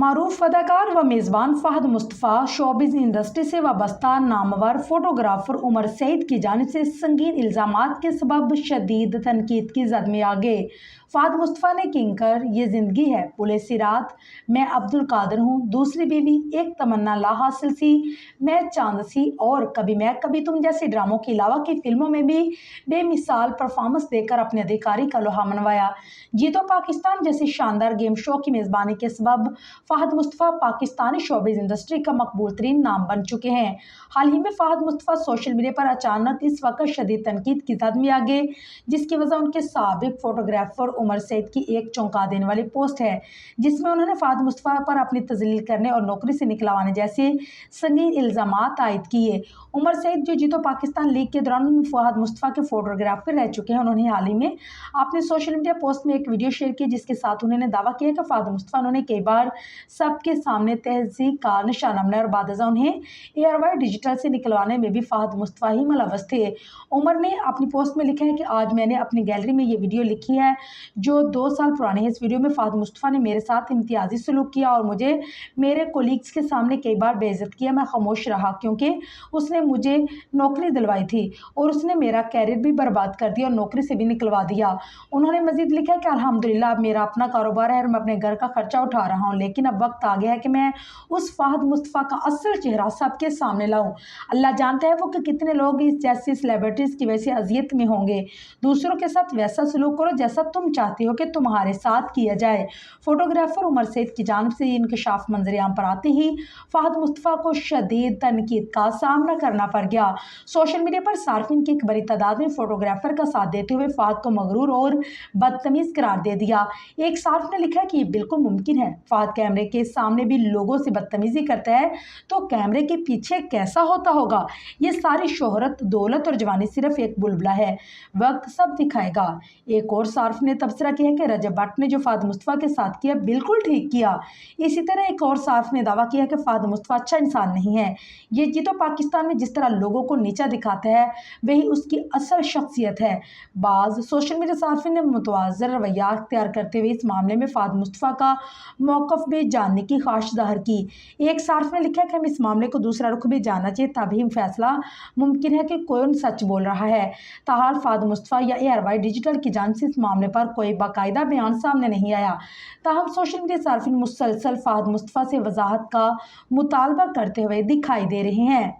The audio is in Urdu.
معروف اداکار و میزبان فہد مصطفیٰ شوبز انڈسٹری سے وابستہ نامور فوٹوگرافر عمر سعید کی جانب سے سنگین الزامات کے سبب شدید تنقید کی زد میں آ گئے۔ فہد مصطفیٰ نے کینگ کر یہ زندگی ہے پلے سرات، میں عبد القادر ہوں، دوسری بیوی، ایک تمنا لا حاصل سی، میں چاند سی اور کبھی میں کبھی تم جیسے ڈراموں کے علاوہ کی فلموں میں بھی بے مثال پرفارمنس دے کر اپنے اداکاری کا لوہا منوایا۔ جیتو پاکستان جیسے شاندار گیم شو کی میزبانی کے سبب فہد مصطفیٰ پاکستانی شوبز انڈسٹری کا مقبول ترین نام بن چکے ہیں۔ حال ہی میں فہد مصطفیٰ سوشل میڈیا پر اچانک اس وقت شدید تنقید کی زد میں آ گئے، جس کی وجہ ان کے سابق فوٹوگرافر عمر سعید کی ایک چونکا دینے والی پوسٹ ہے، جس میں انہوں نے فہد مصطفیٰ پر اپنی تذلیل کرنے اور نوکری سے نکلوانے جیسے سنگین الزامات عائد کیے۔ عمر سعید جو جیتو پاکستان لیگ کے دوران فہد مصطفیٰ کے فوٹوگرافر رہ چکے ہیں، انہوں نے حال ہی میں اپنے سوشل میڈیا پوسٹ میں ایک ویڈیو شیئر کی، جس کے ساتھ انہوں نے دعویٰ کیا کہ فہد مصطفیٰ انہوں نے کئی بار سب کے سامنے تہذیب کا نشانہ بنایا اور بعد ازاں انہیں ایئر وائی ڈیجیٹل سے نکلوانے میں بھی فہد مصطفیٰ ہی ملوث تھے۔ عمر نے اپنی پوسٹ میں لکھا ہے کہ آج میں نے اپنی گیلری میں یہ ویڈیو لکھی ہے جو 2 سال پرانی ہے۔ اس ویڈیو میں فہد مصطفیٰ نے میرے ساتھ امتیازی سلوک کیا اور مجھے میرے کولیگز کے سامنے کئی بار بے عزت کیا۔ میں خاموش رہا کیونکہ اس نے مجھے نوکری دلوائی تھی اور اس نے میرا کیریئر بھی برباد کر دیا اور نوکری سے بھی نکلوا دیا۔ انہوں نے مزید لکھا کہ الحمدللہ اب میرا اپنا کاروبار ہے اور میں اپنے گھر کا خرچہ اٹھا رہا ہوں، لیکن اب وقت آ گیا ہے کہ میں اس فہد مصطفیٰ کا اصل چہرہ سب کے سامنے لاؤں۔ اللہ جانتا ہے وہ کہ کتنے لوگ اس جیسی سیلیبریٹیز کی وجہ سے اذیت میں ہوں گے۔ دوسروں کے ساتھ ویسا سلوک کرو جیسا تم چاہتے ہو کہ تمہارے ساتھ کیا جائے۔ فوٹوگرافر عمر سعید کی جانب سے انکشاف منظر عام پر آتے ہی فہد مصطفیٰ کو شدید تنقید کا سامنا کرنا پڑ گیا۔ سوشل میڈیا پر صارفین کی ایک بڑی تعداد میں فوٹوگرافر کا ساتھ دیتے ہوئے فہد کو مغرور اور بدتمیز قرار دے دیا۔ ایک صارف نے لکھا کہ یہ بالکل ممکن ہے، فہد کیمرے کے سامنے بھی لوگوں سے بدتمیزی کرتا ہے تو کیمرے کے پیچھے کیسا ہوتا ہوگا؟ یہ ساری شہرت، دولت اور جوانی صرف ایک بلبلا ہے، وقت سب دکھائے گا۔ ایک اور صارف نے تبصرہ کیا کہ رجب بٹ نے جو فہد مصطفیٰ کے ساتھ کیا بالکل ٹھیک کیا۔ اسی طرح ایک اور صارف نے دعویٰ کیا کہ فہد مصطفیٰ اچھا انسان نہیں ہے۔ یہ جیتو پاکستان میں جس طرح لوگوں کو نیچا دکھاتا ہے وہی اس کی اصل شخصیت ہے۔ بعض سوشل میڈیا صارفین نے متوازر رویہ اختیار کرتے ہوئے اس معاملے میں فہد مصطفیٰ کا موقف بھی جاننے کی خواہش ظاہر کی۔ ایک صارف نے لکھا کہ ہم اس معاملے کو دوسرا رخ بھی جاننا چاہیے، تبھی فیصلہ ممکن ہے کہ کون سچ بول رہا ہے۔ تاحال فہد مصطفیٰ یا ایئر وائی ڈیجیٹل کی جانب سے اس معاملے پر کوئی باقاعدہ بیان سامنے نہیں آیا۔ تاہم سوشل میڈیا صارفین مسلسل فہد مصطفیٰ سے وضاحت کا مطالبہ کرتے ہوئے دکھائی دے رہے ہیں۔